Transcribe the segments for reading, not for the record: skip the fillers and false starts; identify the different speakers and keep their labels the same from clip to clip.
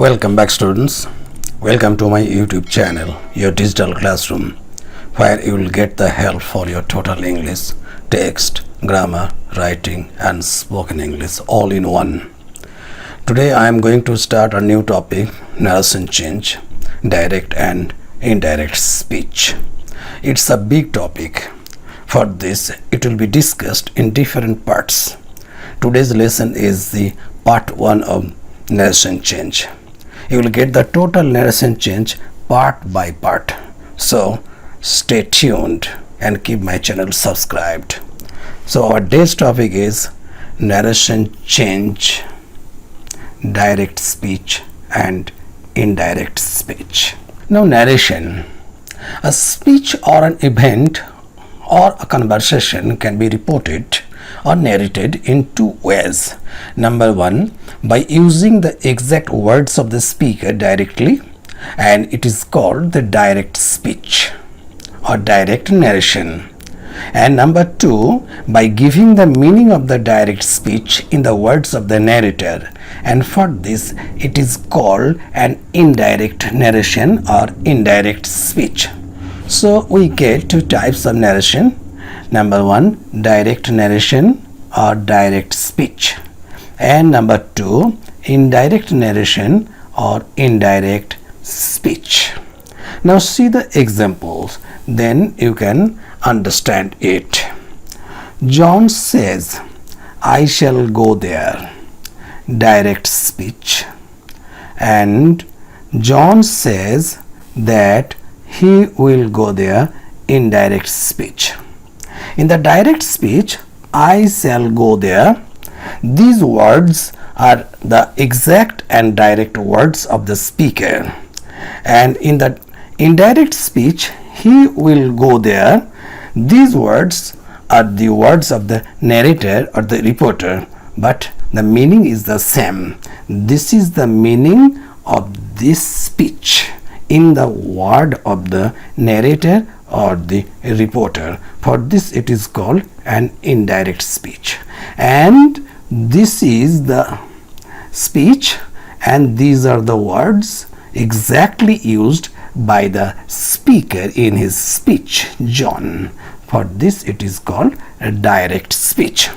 Speaker 1: Welcome back, students. Welcome to my YouTube channel, your digital classroom, where you will get the help for your total English, text, grammar, writing and spoken English all in one. Today I am going to start a new topic, narration change, direct and indirect speech. It's a big topic. For this, it will be discussed in different parts. Today's lesson is the part 1 of narration change. You will get the total narration change part by part. So stay tuned and keep my channel subscribed. So our day's topic is narration change, direct speech and indirect speech. Now, narration. A speech or an event or a conversation can be reported or narrated in two ways. Number one, by using the exact words of the speaker directly, and it is called the direct speech or direct narration. And number two, by giving the meaning of the direct speech in the words of the narrator, and for this it is called an indirect narration or indirect speech. So we get two types of narration. Number one, direct narration or direct speech, and number two, indirect narration or indirect speech. Now see the examples, then you can understand it. John says, I shall go there, direct speech. And John says that he will go there, indirect speech. In the direct speech, I shall go there, these words are the exact and direct words of the speaker. And in the indirect speech, he will go there, these words are the words of the narrator or the reporter, but the meaning is the same. This is the meaning of this speech in the word of the narrator or the reporter. For this it is called an indirect speech. And this is the speech and these are the words exactly used by the speaker in his speech, John. For this it is called a direct speech.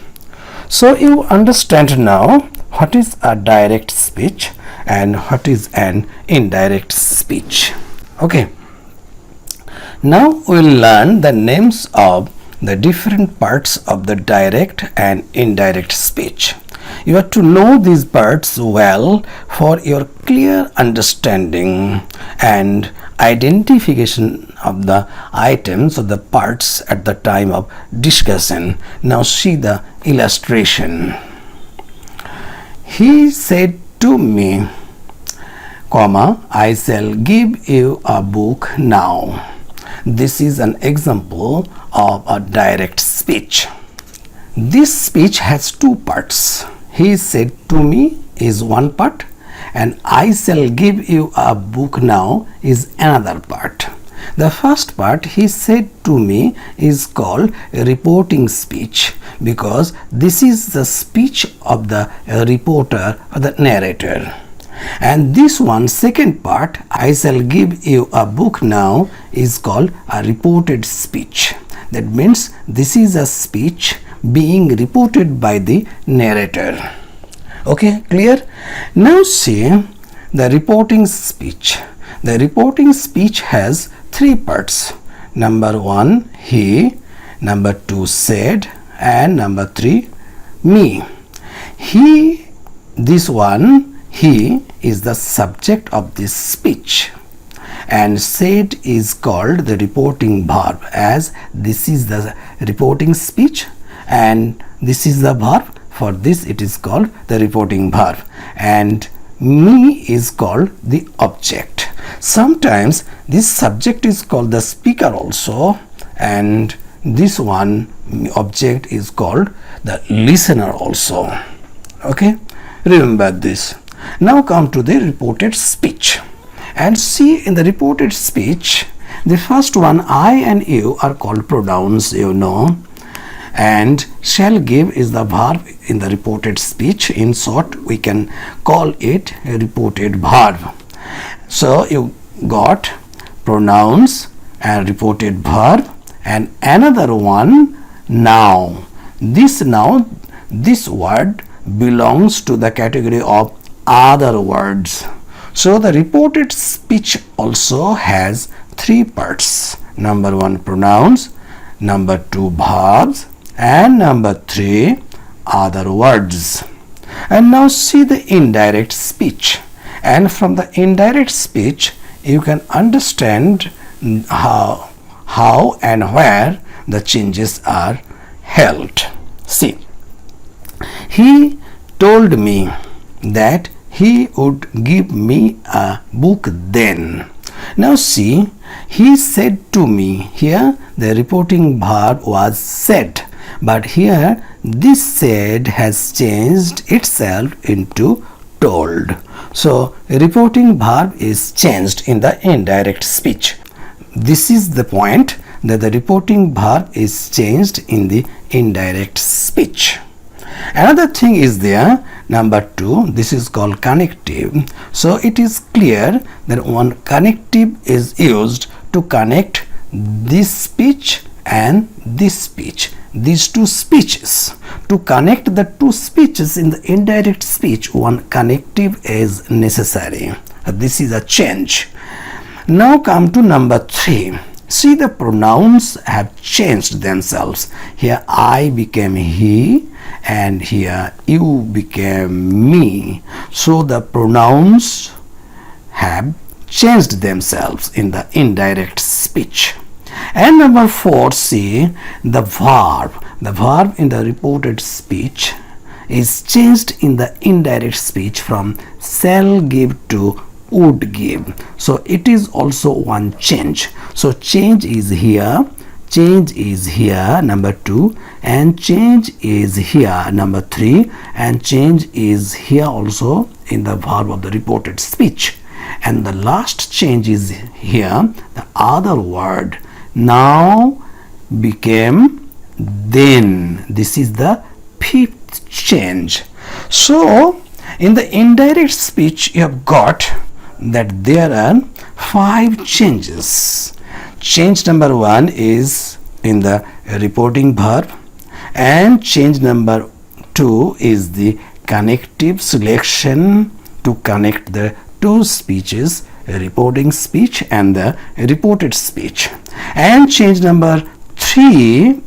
Speaker 1: So you understand now what is a direct speech and what is an indirect speech. Okay. Now we will learn the names of the different parts of the direct and indirect speech. You have to know these parts well for your clear understanding and identification of the items of the parts at the time of discussion. Now see the illustration. He said to me, comma, I shall give you a book now. This is an example of a direct speech. This speech has two parts. He said to me is one part and I shall give you a book now is another part. The first part, he said to me, is called a reporting speech because this is the speech of the reporter or the narrator. And this one, second part, I shall give you a book now, is called a reported speech. That means this is a speech being reported by the narrator. Okay, clear? Now see the reporting speech. The reporting speech has three parts. Number one, he. Number two, said. And number three, me. He, this one, he is the subject of this speech, and said is called the reporting verb, as this is the reporting speech and this is the verb. For this it is called the reporting verb, and me is called the object. Sometimes this subject is called the speaker also, and this one object is called the listener also. Okay, remember this. Now come to the reported speech and see in the reported speech, the first one, I and you are called pronouns, you know, and shall give is the verb in the reported speech. In short, we can call it a reported verb. So you got pronouns and reported verb, and another one, now. This word belongs to the category of other words. So the reported speech also has three parts. Number one, pronouns. Number two, verbs. And number three, other words. And now see the indirect speech. And from the indirect speech, you can understand how and where the changes are held. See, he told me that he would give me a book then. Now see, he said to me. Here the reporting verb was said, but here this said has changed itself into told. So reporting verb is changed in the indirect speech. This is the point, that the reporting verb is changed in the indirect speech. Another thing is there, number two, this is called connective. So it is clear that one connective is used to connect this speech and this speech, these two speeches. To connect the two speeches in the indirect speech, one connective is necessary. This is a change. Now come to number three. See, the pronouns have changed themselves. Here I became he, and here you became me. So the pronouns have changed themselves in the indirect speech. And number four, see, the verb. The verb in the reported speech is changed in the indirect speech from shall give to would give. So it is also one change. So change is here, change is here, number two, and change is here, number three, and change is here also in the verb of the reported speech. And the last change is here, the other word, now became then. This is the fifth change. So in the indirect speech, you have got that there are 5 changes. Change number 1 is in the reporting verb, and change number 2 is the connective selection to connect the two speeches, reporting speech and the reported speech. And change number 3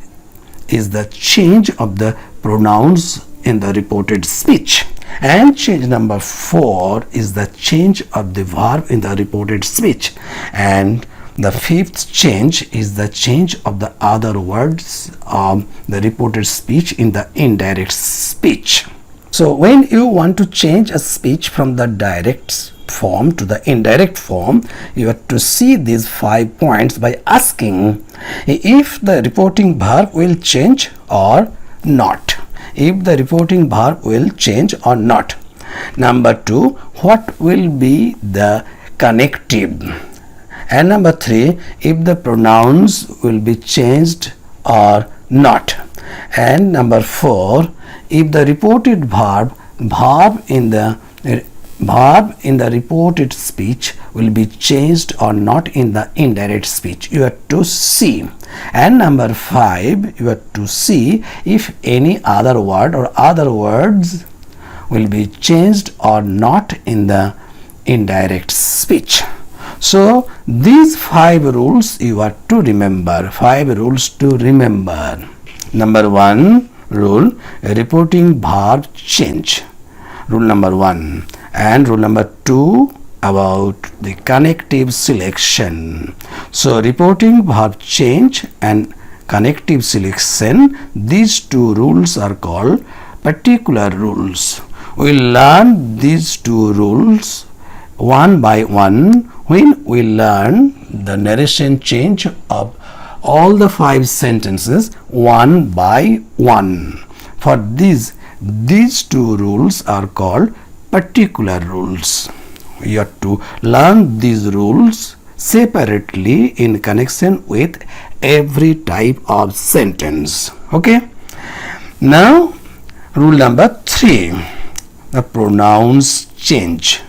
Speaker 1: is the change of the pronouns in the reported speech. And change number 4 is the change of the verb in the reported speech. And the 5th change is the change of the other words of the reported speech in the indirect speech. So when you want to change a speech from the direct form to the indirect form, you have to see these 5 points by asking if the reporting verb will change or not. If the reporting verb will change or not. Number 2, what will be the connective? And number 3, if the pronouns will be changed or not. And number 4, if the reported verb in the reported speech will be changed or not in the indirect speech. You have to see. And number 5, you have to see if any other word or other words will be changed or not in the indirect speech. So these 5 rules you are to remember. 5 rules to remember. Number 1 rule, reporting verb change. Rule number 1. And rule number 2 about the connective selection. So reporting verb change and connective selection, these 2 rules are called particular rules. We will learn these 2 rules one by one when we learn the narration change of all the 5 sentences one by one. For these 2 rules are called particular rules. You have to learn these rules separately in connection with every type of sentence. Okay. Now, rule number 3, the pronouns change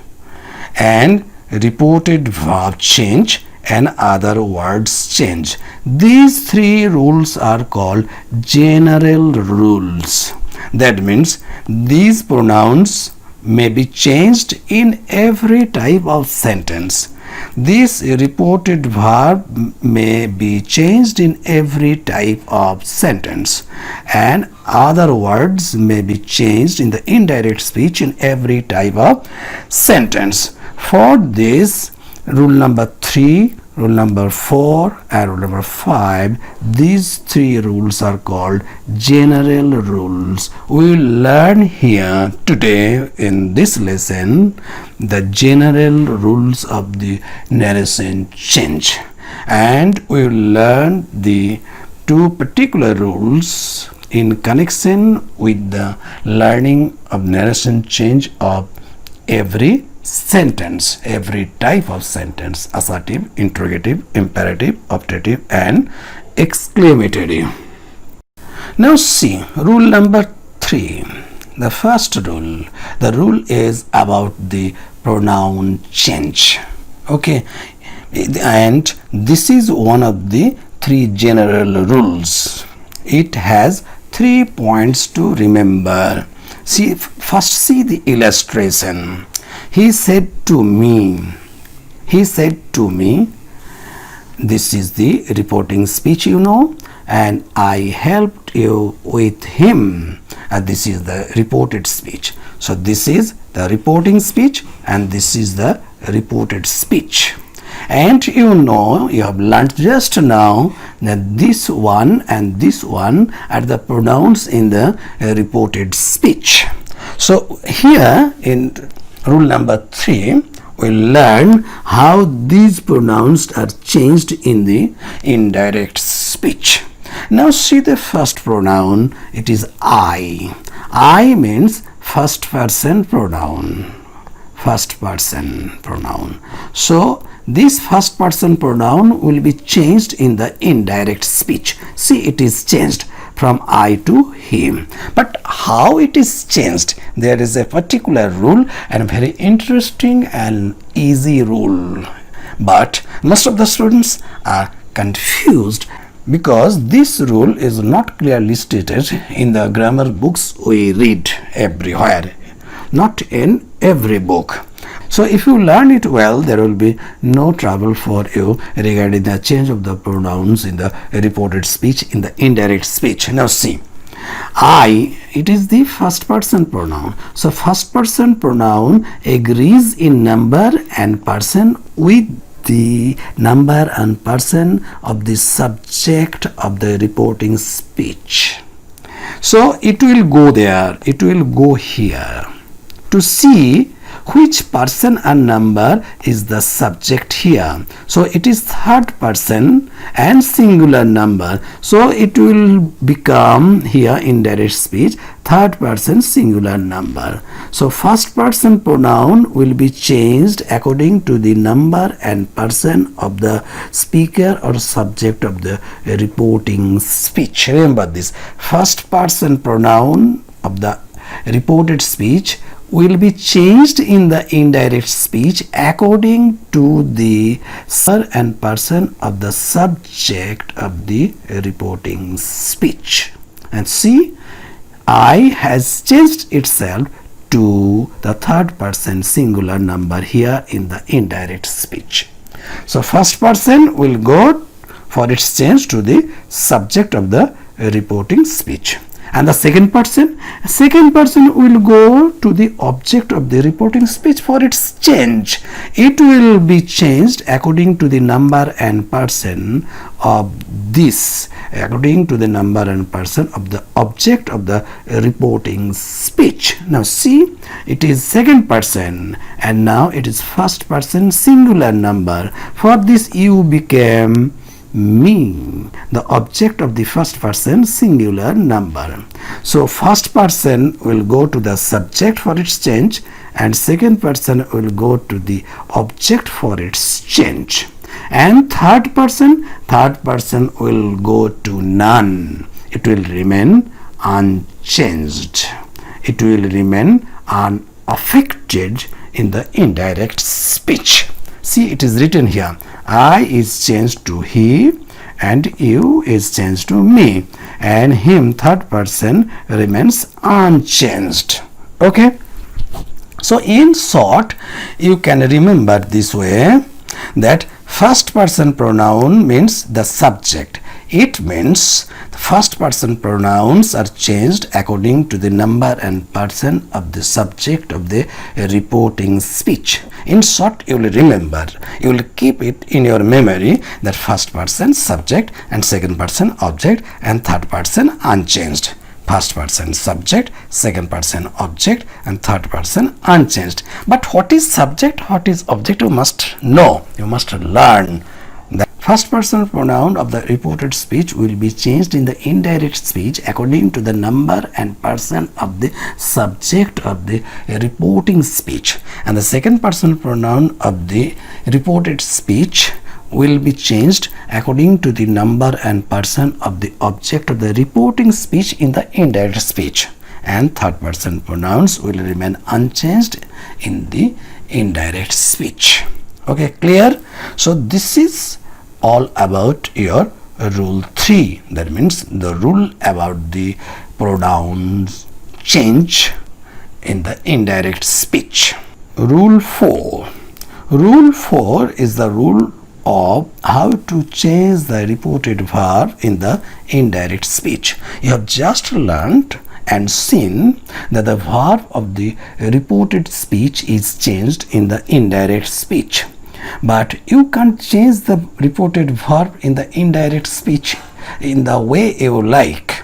Speaker 1: and reported verb change and other words change. These 3 rules are called general rules. That means these pronouns may be changed in every type of sentence. This reported verb may be changed in every type of sentence, and other words may be changed in the indirect speech in every type of sentence. For this, rule number 3, rule number 4 and rule number 5, these 3 rules are called general rules. We will learn here today in this lesson the general rules of the narration change, and we will learn the 2 particular rules in connection with the learning of narration change of every sentence, every type of sentence: assertive, interrogative, imperative, optative and exclamative. Now see rule number 3, the first rule. The rule is about the pronoun change. Okay, and this is one of the 3 general rules. It has 3 points to remember. First see the illustration. He said to me. He said to me. This is the reporting speech, you know, and I helped you with him. And this is the reported speech. So this is the reporting speech and this is the reported speech. And you know, you have learnt just now that this one and this one are the pronouns in the reported speech. So here in rule number 3, we'll learn how these pronouns are changed in the indirect speech. Now see the first pronoun. It is I. I means first person pronoun. First person pronoun. So this first person pronoun will be changed in the indirect speech. See, it is changed from I to him. But how it is changed? There is a particular rule, and a very interesting and easy rule. But most of the students are confused because this rule is not clearly stated in the grammar books we read everywhere, not in every book. So if you learn it well, there will be no trouble for you regarding the change of the pronouns in the reported speech in the indirect speech. Now see, I, it is the first person pronoun. So first person pronoun agrees in number and person with the number and person of the subject of the reporting speech. So it will go there, it will go here to see which person and number is the subject here. So it is third person and singular number. So it will become here indirect speech third person singular number. So first person pronoun will be changed according to the number and person of the speaker or subject of the reporting speech. Remember this, first person pronoun of the reported speech will be changed in the indirect speech according to the number and person of the subject of the reporting speech. And see, I has changed itself to the third person singular number here in the indirect speech. So first person will go for its change to the subject of the reporting speech. And the second person will go to the object of the reporting speech for its change. It will be changed according to the number and person of this, according to the number and person of the object of the reporting speech. Now see, it is second person and now it is first person singular number. For this you became me, the object of the first person singular number. So first person will go to the subject for its change and second person will go to the object for its change. And third person will go to none. It will remain unchanged. It will remain unaffected in the indirect speech. See, it is written here, I is changed to he and you is changed to me, and him, third person, remains unchanged. Okay, so in short, you can remember this way that first person pronoun means the subject. It means the first person pronouns are changed according to the number and person of the subject of the reporting speech. In short, you will remember, you will keep it in your memory that first person subject and second person object and third person unchanged. First person subject, second person object, and third person unchanged. But what is subject, what is object, you must know, you must learn. The first person pronoun of the reported speech will be changed in the indirect speech according to the number and person of the subject of the reporting speech, and the second person pronoun of the reported speech will be changed according to the number and person of the object of the reporting speech in the indirect speech, and third person pronouns will remain unchanged in the indirect speech. Okay, clear? So this is all about your rule 3. That means the rule about the pronouns change in the indirect speech. Rule 4. Rule 4 is the rule of how to change the reported verb in the indirect speech. You have just learned and seen that the verb of the reported speech is changed in the indirect speech, but you can't change the reported verb in the indirect speech in the way you like.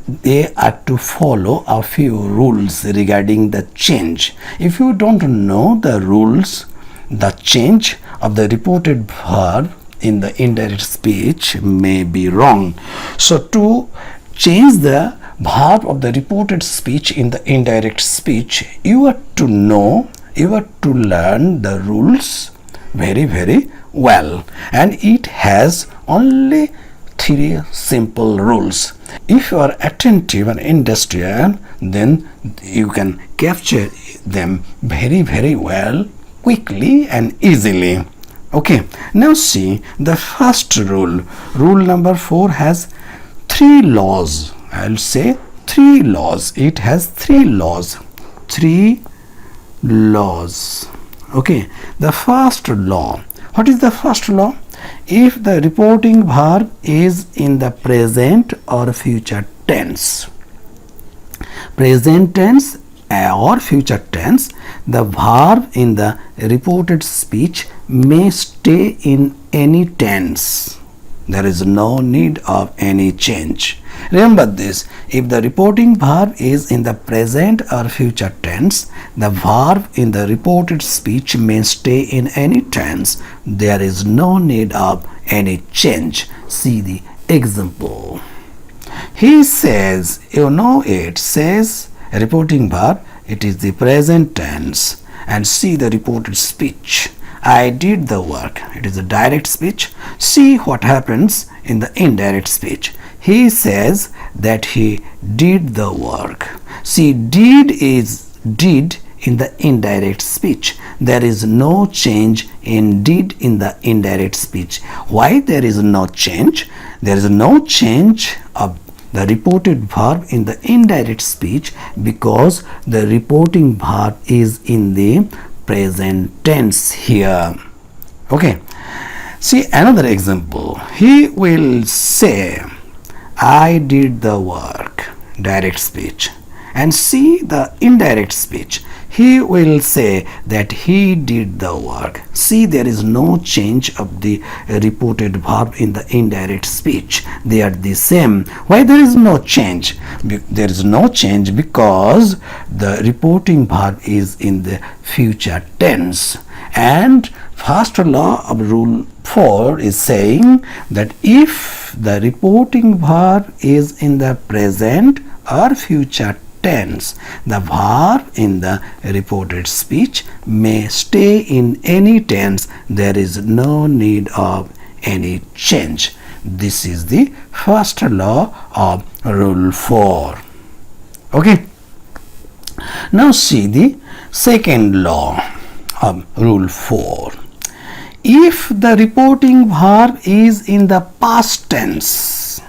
Speaker 1: They are to follow a few rules regarding the change. If you don't know the rules, the change of the reported verb in the indirect speech may be wrong. So to change the verb of the reported speech in the indirect speech, you are to know, you are to learn the rules very well, and it has only 3 simple rules. If you are attentive and industrial, then you can capture them very well, quickly and easily. Okay, now see the first rule. Rule number 4 has 3 laws. I'll say 3 laws. It has 3 laws. 3 laws. Okay, the first law. What is the first law? If the reporting verb is in the present or future tense, present tense or future tense, the verb in the reported speech may stay in any tense. There is no need of any change. Remember this, if the reporting verb is in the present or future tense, the verb in the reported speech may stay in any tense. There is no need of any change. See the example. He says, you know, it says reporting verb, it is the present tense, and see the reported speech. I did the work. It is a direct speech. See what happens in the indirect speech. He says that he did the work. See, did is did in the indirect speech. There is no change in did in the indirect speech. Why there is no change? There is no change of the reported verb in the indirect speech because the reporting verb is in the present tense here. Okay, see another example. He will say, I did the work, direct speech, and see the indirect speech. He will say that he did the work. See, there is no change of the reported verb in the indirect speech. They are the same. Why there is no change? There is no change because the reporting verb is in the future tense. And first law of rule 4 is saying that if the reporting verb is in the present or future tense, the verb in the reported speech may stay in any tense. There is no need of any change. This is the first law of rule 4. Okay. Now see the second law of rule 4. If the reporting verb is in the past tense,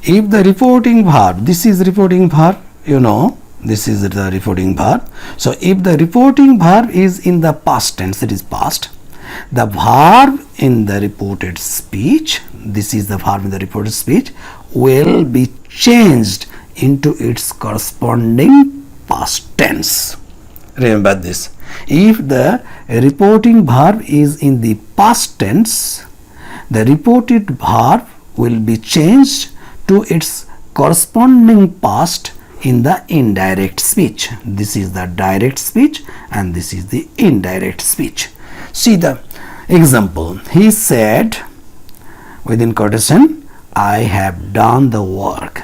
Speaker 1: if the reporting verb, this is reporting verb, you know, this is the reporting verb. So if the reporting verb is in the past tense, it is past, the verb in the reported speech, this is the verb in the reported speech, will be changed into its corresponding past tense. Remember this. If the reporting verb is in the past tense, the reported verb will be changed to its corresponding past in the indirect speech. This is the direct speech and this is the indirect speech. See the example. He said, within quotation, I have done the work.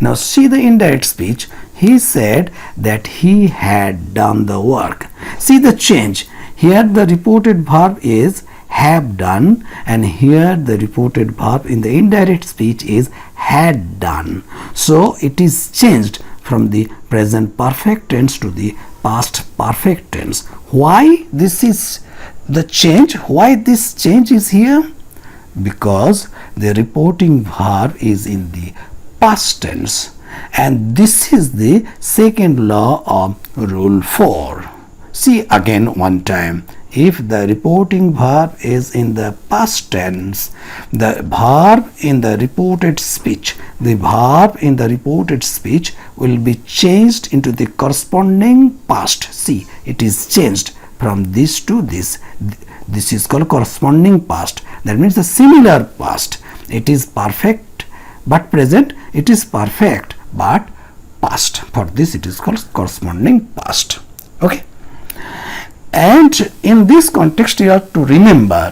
Speaker 1: Now see the indirect speech. He said that he had done the work. See the change. Here the reported verb is have done, and here the reported verb in the indirect speech is had done. So it is changed from the present perfect tense to the past perfect tense. Why this is the change? Why this change is here? Because the reporting verb is in the past tense, and this is the second law of rule 4. See again one time. If the reporting verb is in the past tense, the verb in the reported speech, will be changed into the corresponding past. See, it is changed from this to this. This is called corresponding past. That means the similar past. It is perfect but present. It is perfect but past. For this it is called corresponding past. Okay. And in this context you have to remember,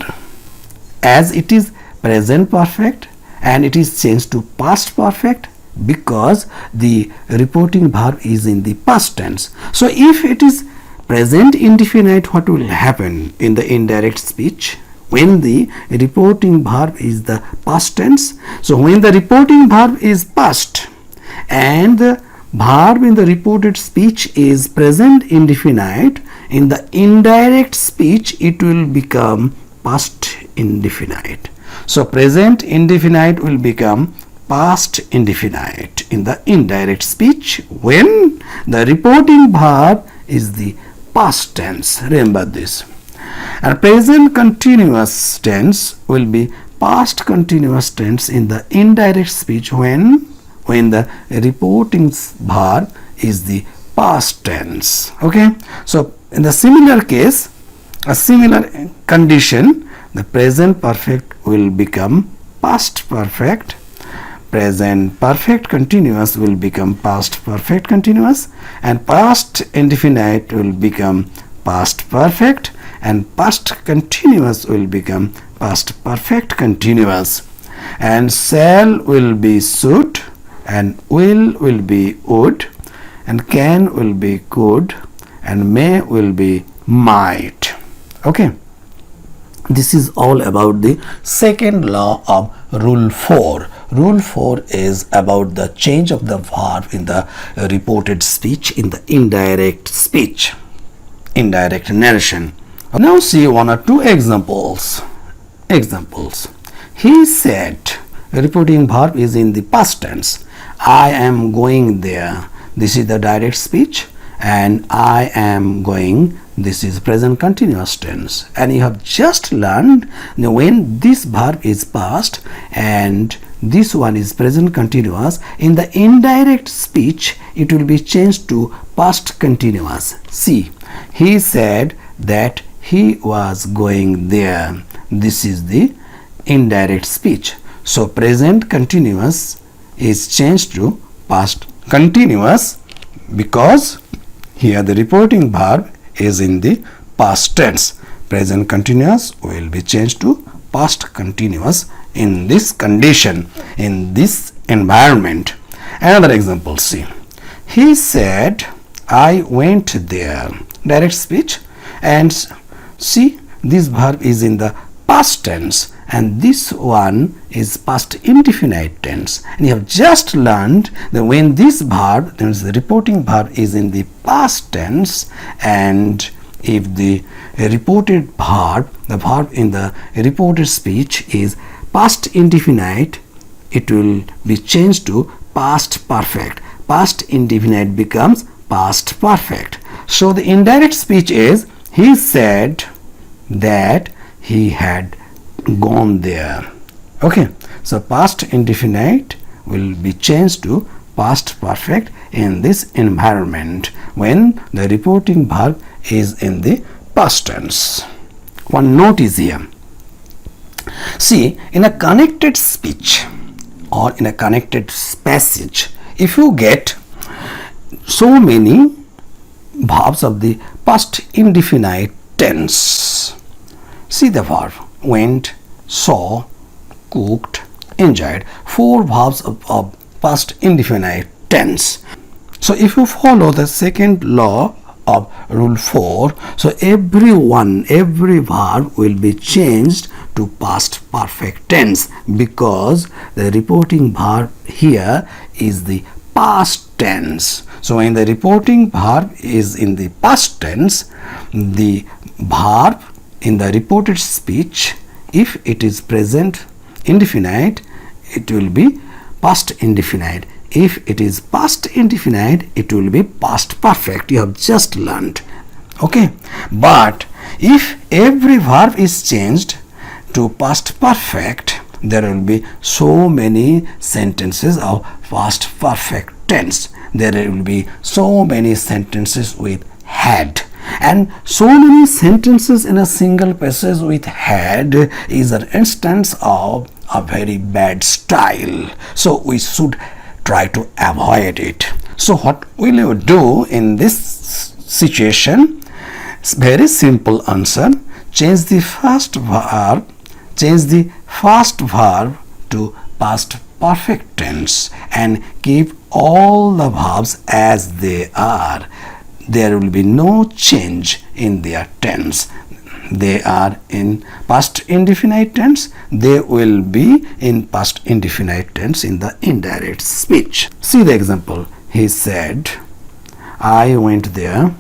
Speaker 1: as it is present perfect and it is changed to past perfect because the reporting verb is in the past tense. So if it is present indefinite, what will happen in the indirect speech when the reporting verb is the past tense? So when the reporting verb is past and the verb in the reported speech is present indefinite, in the indirect speech it will become past indefinite. So present indefinite will become past indefinite in the indirect speech when the reporting verb is the past tense. Remember this. And present continuous tense will be past continuous tense in the indirect speech when the reporting verb is the past tense. Okay. So in the similar case, a similar condition, the present perfect will become past perfect, present perfect continuous will become past perfect continuous, and past indefinite will become past perfect, and past continuous will become past perfect continuous, and shall will be should, and will be would, and can will be could, and may will be might. Okay. This is all about the second law of rule 4. Rule 4 is about the change of the verb in the reported speech in the indirect speech, indirect narration. Now see one or two examples. He said, reporting verb is in the past tense. I am going there. This is the direct speech, and I am going, this is present continuous tense. And you have just learned when this verb is past and this one is present continuous, in the indirect speech it will be changed to past continuous. See, he said that he was going there. This is the indirect speech. So present continuous is changed to past continuous because here the reporting verb is in the past tense. Present continuous will be changed to past continuous in this condition, in this environment. Another example, see. He said, I went there. Direct speech, and see, this verb is in the past tense and this one is past indefinite tense. And you have just learned that when this verb, that is the reporting verb, is in the past tense, and if the reported verb, the verb in the reported speech is past indefinite, it will be changed to past perfect. Past indefinite becomes past perfect. So the indirect speech is, he said that he had gone there. Okay, so past indefinite will be changed to past perfect in this environment when the reporting verb is in the past tense. One note is here. See, in a connected speech or in a connected passage, if you get so many verbs of the past indefinite tense, see the verb went, saw, cooked, enjoyed, 4 verbs of past indefinite tense. So if you follow the second law of rule 4, so every verb will be changed to past perfect tense, because the reporting verb here is the past tense. So when the reporting verb is in the past tense, the verb in the reported speech, if it is present indefinite, it will be past indefinite. If it is past indefinite, it will be past perfect. You have just learned. Okay, but if every verb is changed to past perfect, there will be so many sentences of past perfect tense. There will be so many sentences with had, and so many sentences in a single passage with had is an instance of a very bad style. So we should try to avoid it. So what will you do in this situation? Very simple answer. Change the first verb to past perfect tense and keep all the verbs as they are. There will be no change in their tense. They are in past indefinite tense, they will be in past indefinite tense in the indirect speech. See the example. He said, I went there,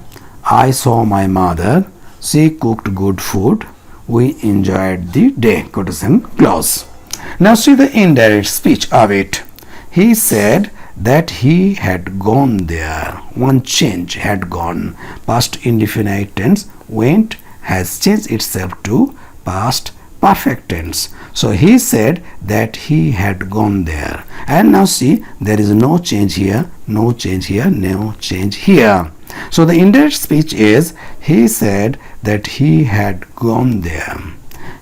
Speaker 1: I saw my mother, she cooked good food, we enjoyed the day. Quotation close. Now see the indirect speech of it. He said that he had gone there. One change, had gone. Past indefinite tense, went has changed itself to past perfect tense. So he said that he had gone there. And now see, there is no change here, no change here, no change here. So the indirect speech is, he said that he had gone there.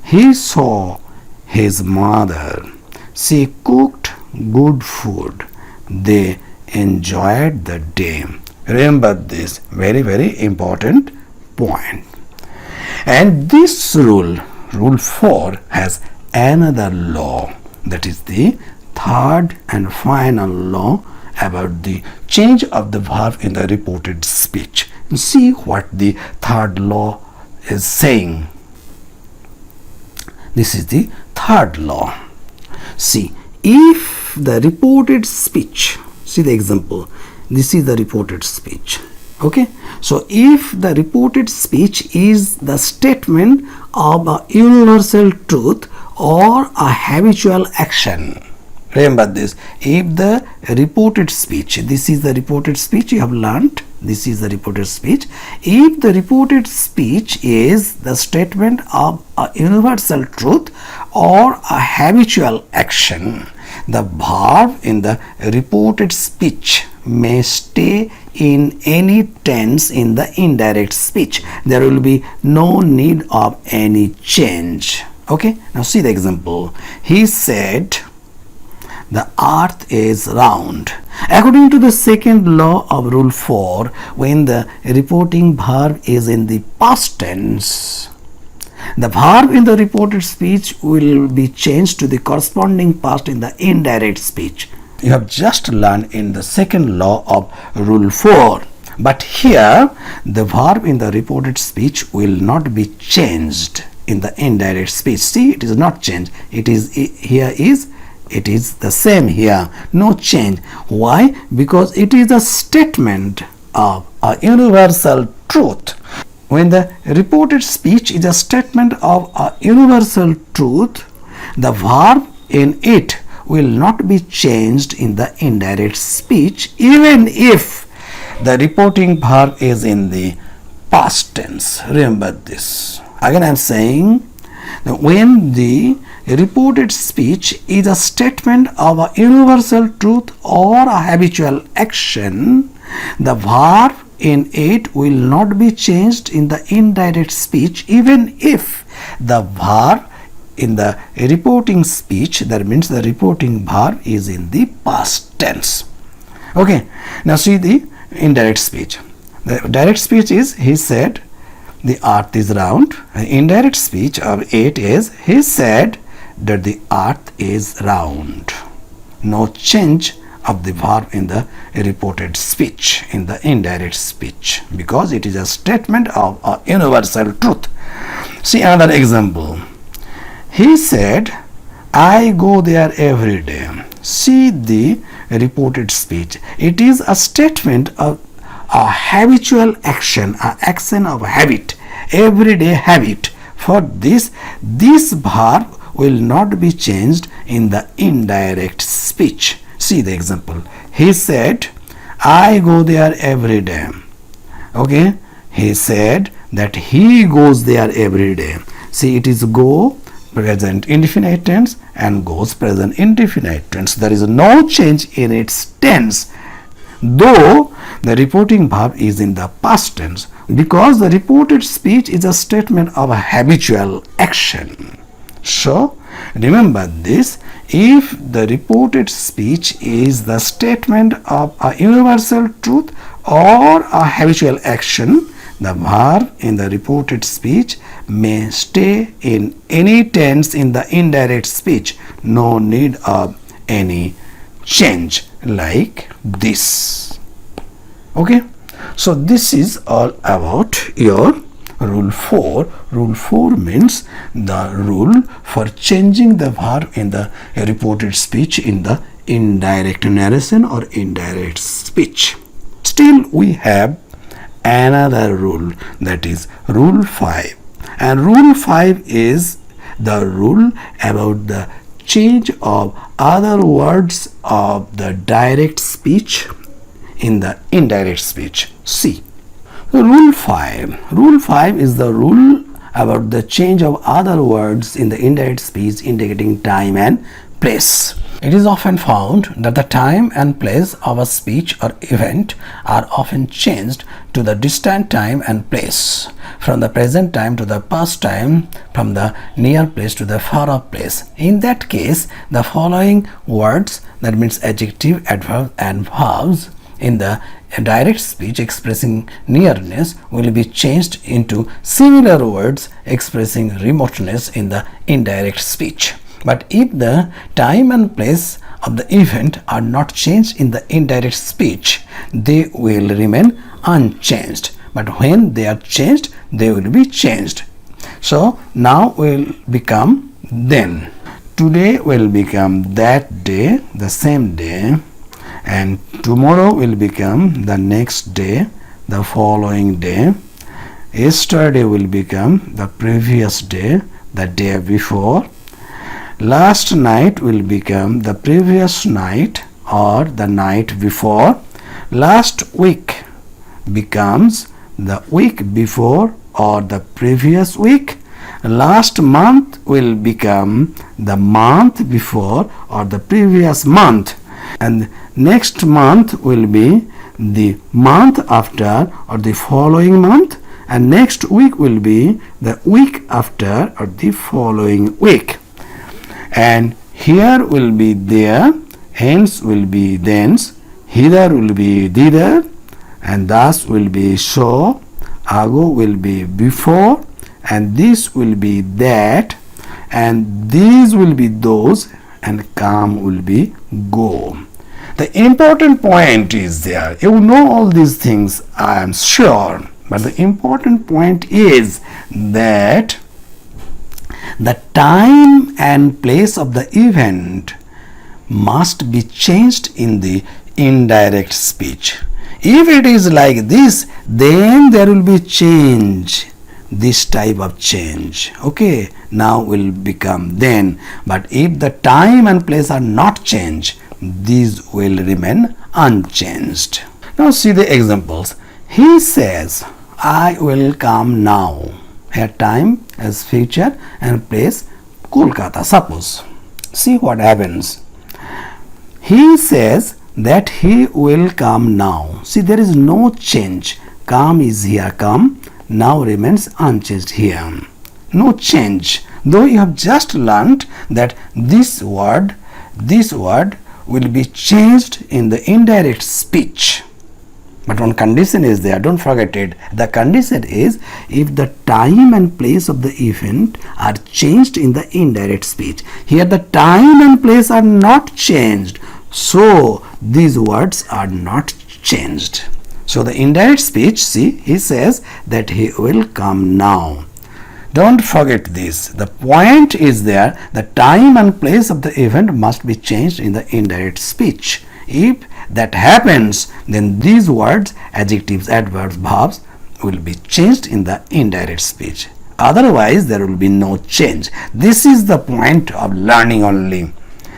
Speaker 1: He saw his mother. She cooked good food. They enjoyed the day. Remember this very, very important point. And this rule 4, has another law, that is the third and final law about the change of the verb in the reported speech. See what the third law is saying. This is the third law. See, if the reported speech, see the example, this is the reported speech. Okay, so if the reported speech is the statement of a universal truth or a habitual action, remember this, if the reported speech, this is the reported speech you have learnt, this is the reported speech, if the reported speech is the statement of a universal truth or a habitual action, the verb in the reported speech may stay in any tense in the indirect speech. There will be no need of any change. Okay, now see the example. He said the earth is round. According to the second law of rule 4, when the reporting verb is in the past tense, the verb in the reported speech will be changed to the corresponding past in the indirect speech. You have just learned in the second law of rule 4. But here, the verb in the reported speech will not be changed in the indirect speech. See, it is not changed. It is the same here, no change. Why? Because it is a statement of a universal truth. When the reported speech is a statement of a universal truth, the verb in it will not be changed in the indirect speech, even if the reporting verb is in the past tense. Remember this. Again I am saying that when the reported speech is a statement of a universal truth or a habitual action, the verb in it will not be changed in the indirect speech, even if the verb in the reporting speech, that means the reporting verb, is in the past tense. Okay, now see the indirect speech. The direct speech is, he said the earth is round. The indirect speech of it is, he said that the earth is round. No change of the verb in the reported speech, in the indirect speech, because it is a statement of a universal truth. See another example. He said, I go there every day. See the reported speech. It is a statement of a habitual action, an action of habit, everyday habit. For this verb will not be changed in the indirect speech. See the example. He said, I go there every day. Okay, he said that he goes there every day. See, it is go present indefinite tense and goes present indefinite tense. There is no change in its tense, though the reporting verb is in the past tense, because the reported speech is a statement of a habitual action. So remember this, if the reported speech is the statement of a universal truth or a habitual action, the verb in the reported speech may stay in any tense in the indirect speech. No need of any change like this. Okay, so this is all about your rule 4. Rule 4 means the rule for changing the verb in the reported speech in the indirect narration or indirect speech. Still we have another rule, that is rule 5, and rule 5 is the rule about the change of other words of the direct speech in the indirect speech. See, rule 5 is the rule about the change of other words in the indirect speech indicating time and place. It is often found that the time and place of a speech or event are often changed to the distant time and place, from the present time to the past time, from the near place to the far off place. In that case, the following words, that means adjective, adverb and verbs, in the direct speech expressing nearness will be changed into similar words expressing remoteness in the indirect speech. But if the time and place of the event are not changed in the indirect speech, they will remain unchanged. But when they are changed, they will be changed. So now will become then. Today will become that day, the same day, and tomorrow will become the next day, the following day. Yesterday will become the previous day, the day before. Last night will become the previous night or the night before. Last week becomes the week before or the previous week. Last month will become the month before or the previous month. And next month will be the month after or the following month. And next week will be the week after or the following week. And here will be there, hence will be thence, hither will be thither, and thus will be so, ago will be before, and this will be that, and these will be those, and come will be go. The important point is there. You know all these things, I am sure, but the important point is that the time and place of the event must be changed in the indirect speech. If it is like this, then there will be change, this type of change. Okay, now will become then. But if the time and place are not changed, these will remain unchanged. Now see the examples. He says, I will come now. Here time as future and place Kolkata. Suppose, see what happens. He says that he will come now. See, there is no change. Come is here, come now remains unchanged here. No change. Though you have just learnt that this word will be changed in the indirect speech. But one condition is there, don't forget it. The condition is if the time and place of the event are changed in the indirect speech. Here the time and place are not changed, so these words are not changed. So the indirect speech, see, he says that he will come now. Don't forget this. The point is there, the time and place of the event must be changed in the indirect speech. If that happens, then these words, adjectives, adverbs, verbs will be changed in the indirect speech. Otherwise, there will be no change. This is the point of learning only.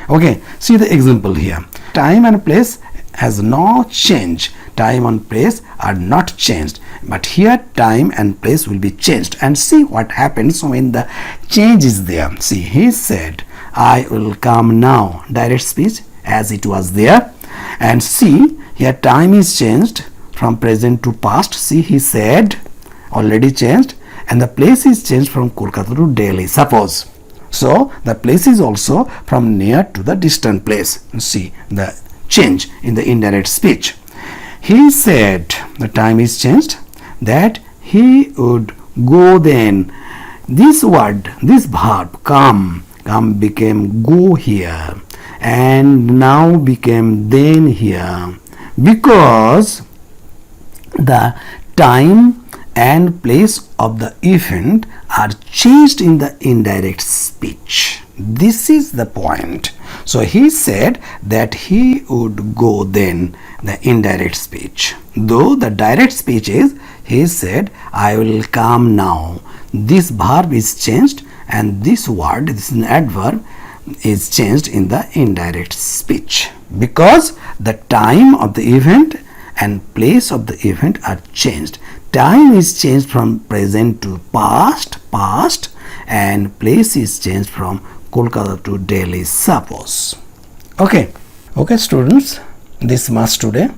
Speaker 1: Okay, see the example here. Time and place has no change. Time and place are not changed. But here time and place will be changed. And see what happens when the change is there. See, he said, I will come now. Direct speech as it was there. And see, here time is changed from present to past. See, he said, already changed. And the place is changed from Kolkata to Delhi, suppose. So, the place is also from near to the distant place. See, the change in the indirect speech. He said, the time is changed, that he would go then. This word, this verb, come became go here. And now became then here, because the time and place of the event are changed in the indirect speech. This is the point. So he said that he would go then, the indirect speech. Though the direct speech is, he said, I will come now. This verb is changed and this word, this is an adverb, is changed in the indirect speech, because the time of the event and place of the event are changed. Time is changed from present to past, and place is changed from Kolkata to Delhi, suppose. Okay students, this much today.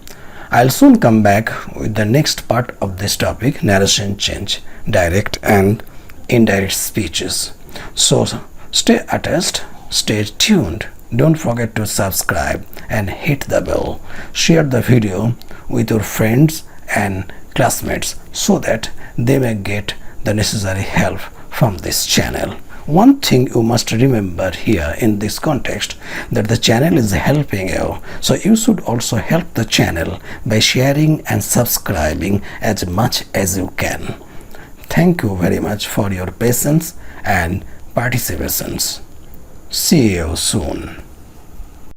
Speaker 1: I'll soon come back with the next part of this topic, narration change, direct and indirect speeches. So stay attached, stay tuned. Don't forget to subscribe and hit the bell. Share the video with your friends and classmates so that they may get the necessary help from this channel. One thing you must remember here in this context, that the channel is helping you, so you should also help the channel by sharing and subscribing as much as you can. Thank you very much for your patience and participations. See you soon.